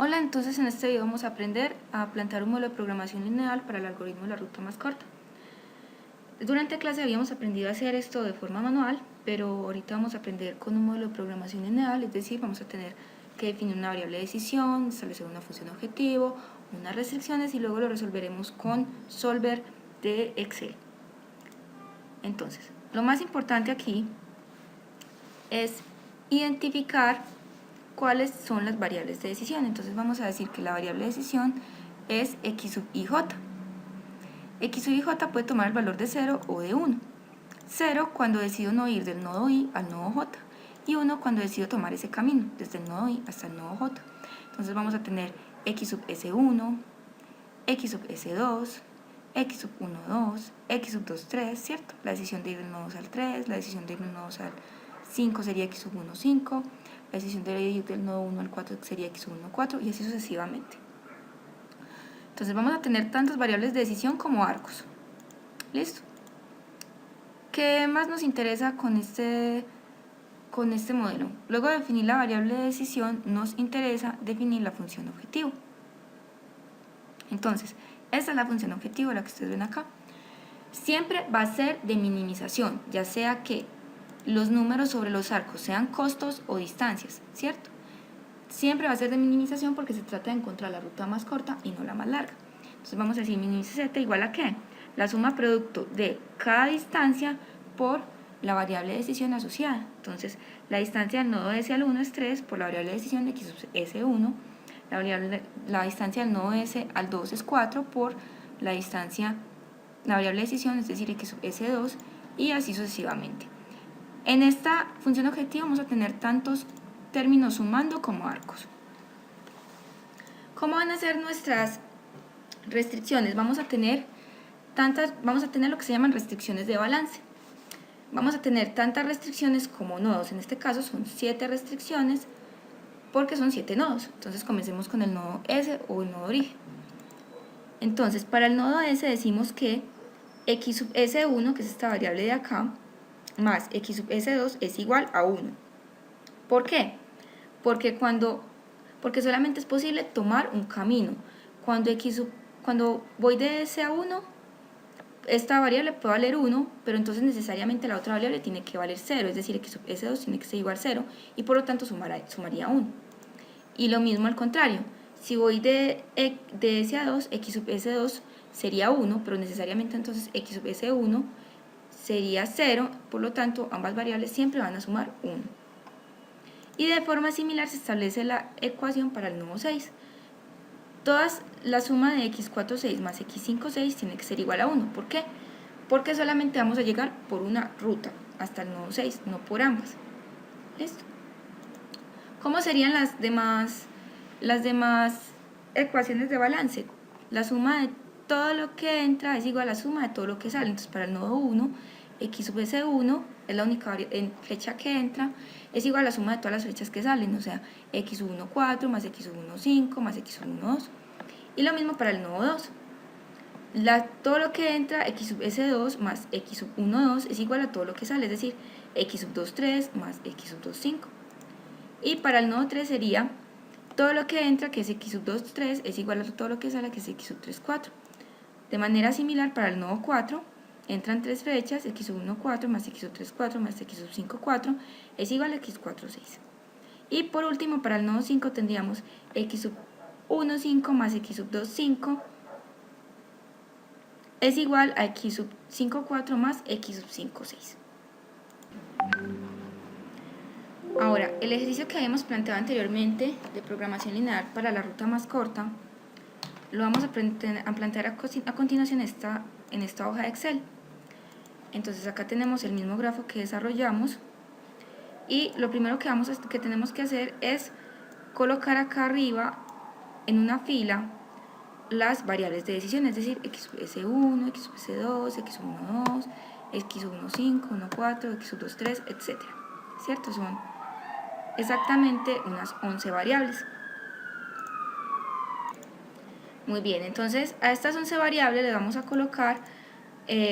Hola, entonces en este video vamos a aprender a plantear un modelo de programación lineal para el algoritmo de la ruta más corta. Durante clase habíamos aprendido a hacer esto de forma manual, pero ahorita vamos a aprender con un modelo de programación lineal, es decir, vamos a tener que definir una variable de decisión, establecer una función objetivo, unas restricciones y luego lo resolveremos con Solver de Excel. Entonces, lo más importante aquí es identificar cuáles son las variables de decisión. Entonces vamos a decir que la variable de decisión es x sub i j. X sub i j puede tomar el valor de 0 o de 1. 0 cuando decido no ir del nodo i al nodo j y 1 cuando decido tomar ese camino desde el nodo i hasta el nodo j. Entonces vamos a tener x sub s1, x sub s2, x sub 1, 2, x sub 2, 3, ¿cierto? La decisión de ir del nodo 2 al 3, la decisión de ir del nodo 2 al 5 sería x sub 1, 5, la decisión de ir del nodo 1 al 4 sería x sub 1, 4 y así sucesivamente. Entonces vamos a tener tantas variables de decisión como arcos. ¿Listo? ¿Qué más nos interesa con este modelo? Luego de definir la variable de decisión, nos interesa definir la función objetivo. Entonces, esta es la función objetivo, la que ustedes ven acá. Siempre va a ser de minimización, ya sea que los números sobre los arcos sean costos o distancias, ¿cierto? Siempre va a ser de minimización porque se trata de encontrar la ruta más corta y no la más larga. Entonces vamos a decir minimiza z igual a ¿qué? La suma producto de cada distancia por la variable de decisión asociada. Entonces la distancia del nodo S al 1 es 3 por la variable de decisión de x sub S1. La distancia del nodo S al 2 es 4 por la variable de decisión, es decir, x sub S2 y así sucesivamente. En esta función objetivo vamos a tener tantos términos sumando como arcos. ¿Cómo van a ser nuestras restricciones? Vamos a tener lo que se llaman restricciones de balance. Vamos a tener tantas restricciones como nodos. En este caso son 7 restricciones porque son 7 nodos. Entonces comencemos con el nodo S o el nodo origen. Entonces para el nodo S decimos que x sub S1, que es esta variable de acá, más x sub S2 es igual a 1. ¿Por qué? Porque solamente es posible tomar un camino. Cuando voy de S a 1, esta variable puede valer 1, pero entonces necesariamente la otra variable tiene que valer 0, es decir, x sub S2 tiene que ser igual a 0 y por lo tanto sumaría 1. Y lo mismo al contrario, si voy de S a 2, x sub S2 sería 1, pero necesariamente entonces x sub S1 sería 0, por lo tanto ambas variables siempre van a sumar 1. Y de forma similar se establece la ecuación para el nodo 6. La suma de x4, 6 más x5, 6 tiene que ser igual a 1. ¿Por qué? Porque solamente vamos a llegar por una ruta hasta el nodo 6, no por ambas. ¿Listo? ¿Cómo serían las demás ecuaciones de balance? La suma de todo lo que entra es igual a la suma de todo lo que sale. Entonces para el nodo 1, x sub S1 es la única flecha que entra, es igual a la suma de todas las flechas que salen, o sea, x sub 1, 4 más x sub 1, 5 más x sub 1, 2. Y lo mismo para el nodo 2. Todo lo que entra, x sub S2 más x sub 1, 2 es igual a todo lo que sale, es decir, x sub 2, 3 más x sub 2, 5. Y para el nodo 3 sería todo lo que entra, que es x sub 2, 3, es igual a todo lo que sale, que es x sub 3, 4. De manera similar para el nodo 4, entran 3 flechas, x sub 1, 4 más x sub 3, 4 más x sub 5, 4 es igual a x4, 6. Y por último, para el nodo 5 tendríamos x sub 1, 5 más x sub 2, 5 es igual a x sub 5, 4 más x sub 5, 6. Ahora, el ejercicio que habíamos planteado anteriormente de programación lineal para la ruta más corta lo vamos a plantear a continuación en esta hoja de Excel. Entonces acá tenemos el mismo grafo que desarrollamos y lo primero que tenemos que hacer es colocar acá arriba en una fila las variables de decisión, es decir, x sub S1, x sub S2, x sub 1, 2, x sub 1, 5, 1, 4, x sub 2, 3, etc. ¿Cierto? Son exactamente unas 11 variables. Muy bien, entonces a estas 11 variables le vamos a colocar,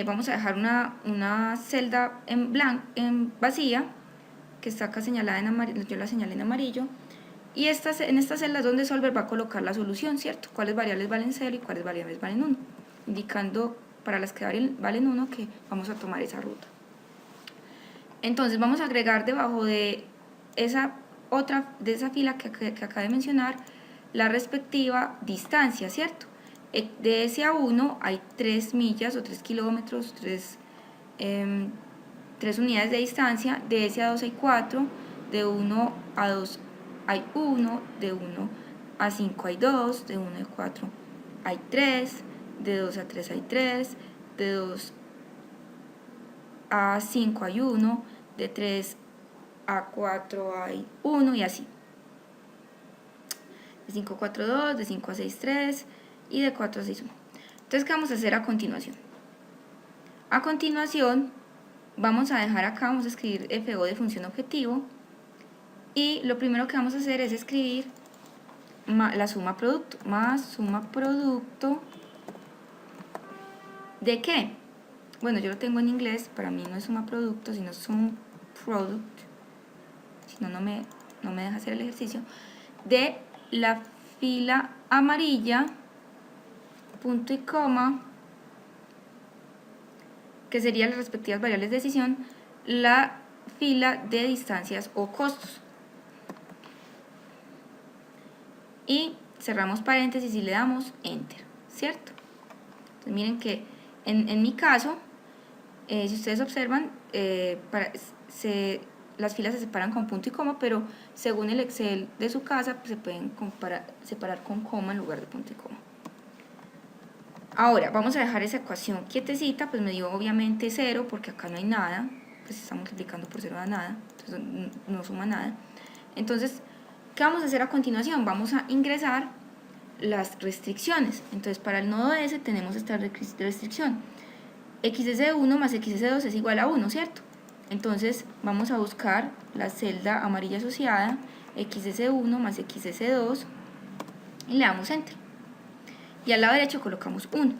vamos a dejar una celda en vacía, que está acá señalada en amarillo, yo la señalé en amarillo, Y en estas celdas donde Solver va a colocar la solución, ¿cierto? Cuáles variables valen 0 y cuáles variables valen 1, indicando para las que valen 1 que vamos a tomar esa ruta. Entonces vamos a agregar debajo de esa fila que acabé de mencionar la respectiva distancia, ¿cierto? De S a 1 hay 3 millas o 3 kilómetros, 3 unidades de distancia. De S a 2 hay 4, de 1 a 2 hay 1, de 1 a 5 hay 2, de 1 a 4 hay 3, de 2 a 3 hay 3, de 2 a 5 hay 1, de 3 a 4 hay 1 y así. De 5 a 4, 2, de 5 a 6, 3 y de 4 a 6, 1. Entonces, ¿qué vamos a hacer a continuación? A continuación, vamos a dejar acá, vamos a escribir FO de función objetivo y lo primero que vamos a hacer es escribir la suma producto, más suma producto ¿de qué? Bueno, yo lo tengo en inglés, para mí no es suma producto, sino sum product, si no, no me deja hacer el ejercicio, de la fila amarilla, punto y coma, que serían las respectivas variables de decisión, la fila de distancias o costos. Y cerramos paréntesis y le damos Enter, ¿cierto? Entonces miren que en mi caso, si ustedes observan, las filas se separan con punto y coma, pero según el Excel de su casa, pues se pueden separar con coma en lugar de punto y coma. Ahora, vamos a dejar esa ecuación quietecita, pues me dio obviamente 0, porque acá no hay nada, pues estamos multiplicando por 0 da nada, entonces no suma nada. Entonces, ¿qué vamos a hacer a continuación? Vamos a ingresar las restricciones. Entonces, para el nodo S tenemos esta restricción. XS1 más XS2 es igual a 1, ¿cierto? Entonces, vamos a buscar la celda amarilla asociada, XS1 más XS2, y le damos Enter. Y al lado derecho colocamos 1.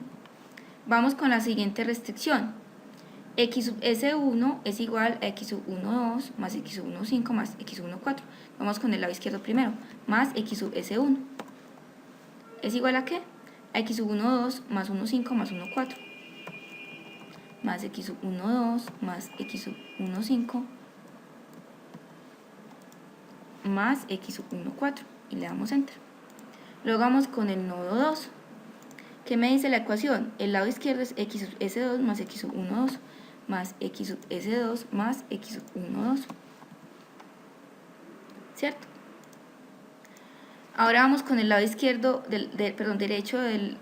Vamos con la siguiente restricción. X sub S1 es igual a X sub 1,2 más X sub 1,5 más X sub 1,4. Vamos con el lado izquierdo primero, más X sub S1. ¿Es igual a qué? A X sub 1,2 más 1,5 más 1,4. Más X sub 1,2 más X sub 1,5 más X sub 1,4. Y le damos Enter. Luego vamos con el nodo 2. ¿Qué me dice la ecuación? El lado izquierdo es X sub S2 más X sub 1,2 más X sub S2 más X sub 1,2. ¿Cierto? Ahora vamos con el lado izquierdo, derecho del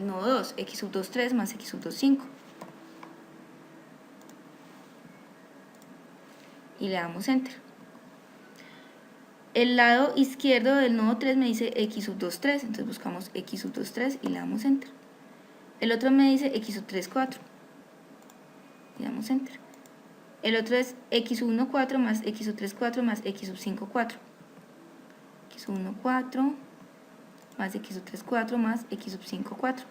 nodo 2, X sub 2,3 más X sub 2,5. Y le damos Enter. El lado izquierdo del nodo 3 me dice X sub 2,3, entonces buscamos X sub 2,3 y le damos Enter. El otro me dice X sub 3,4 y le damos Enter. El otro es X sub 1,4 más X sub 3,4 más X sub 5,4. X sub 1,4 más X sub 3,4 más X sub 5,4.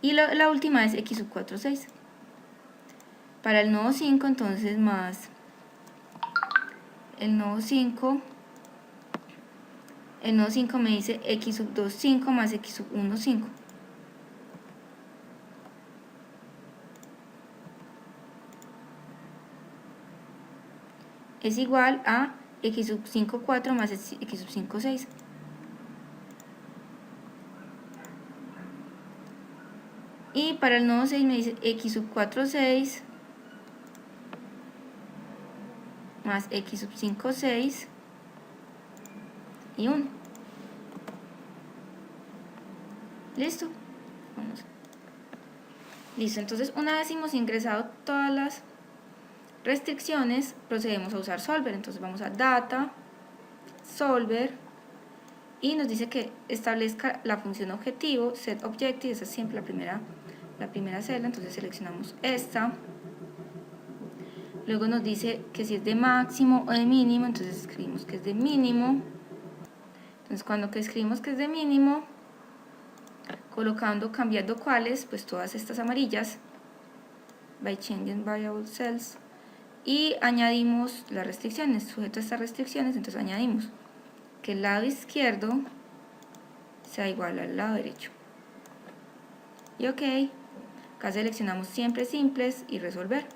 Y la última es X sub 4,6. Para el nodo 5 entonces más el nodo 5 me dice X sub 2,5 más X sub 1,5. Es igual a X sub 5,4 más X sub 5,6. Y para el nodo 6 me dice X sub 4,6 más X sub 5,6 y 1. ¿Listo? Vamos. Listo, entonces una vez hemos ingresado todas las restricciones, procedemos a usar Solver. Entonces vamos a Data, Solver, y nos dice que establezca la función objetivo, setObjective, esa es siempre la primera celda, entonces seleccionamos esta. Luego nos dice que si es de máximo o de mínimo, entonces escribimos que es de mínimo. Entonces cuando escribimos que es de mínimo, cambiando cuáles, pues todas estas amarillas, by changing variable cells, y añadimos las restricciones, sujeto a estas restricciones, entonces añadimos que el lado izquierdo sea igual al lado derecho. Y ok, acá seleccionamos siempre simples y resolver.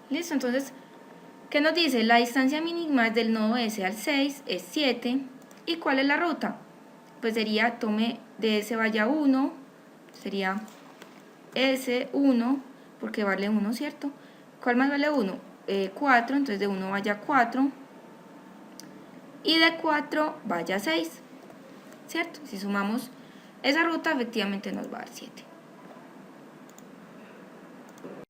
Listo, entonces, ¿qué nos dice? La distancia mínima del nodo S al 6 es 7. ¿Y cuál es la ruta? Pues sería, tome de S vaya 1, sería S1, porque vale 1, ¿cierto? ¿Cuál más vale 1? 4, entonces de 1 vaya 4. Y de 4 vaya 6, ¿cierto? Si sumamos esa ruta, efectivamente nos va a dar 7.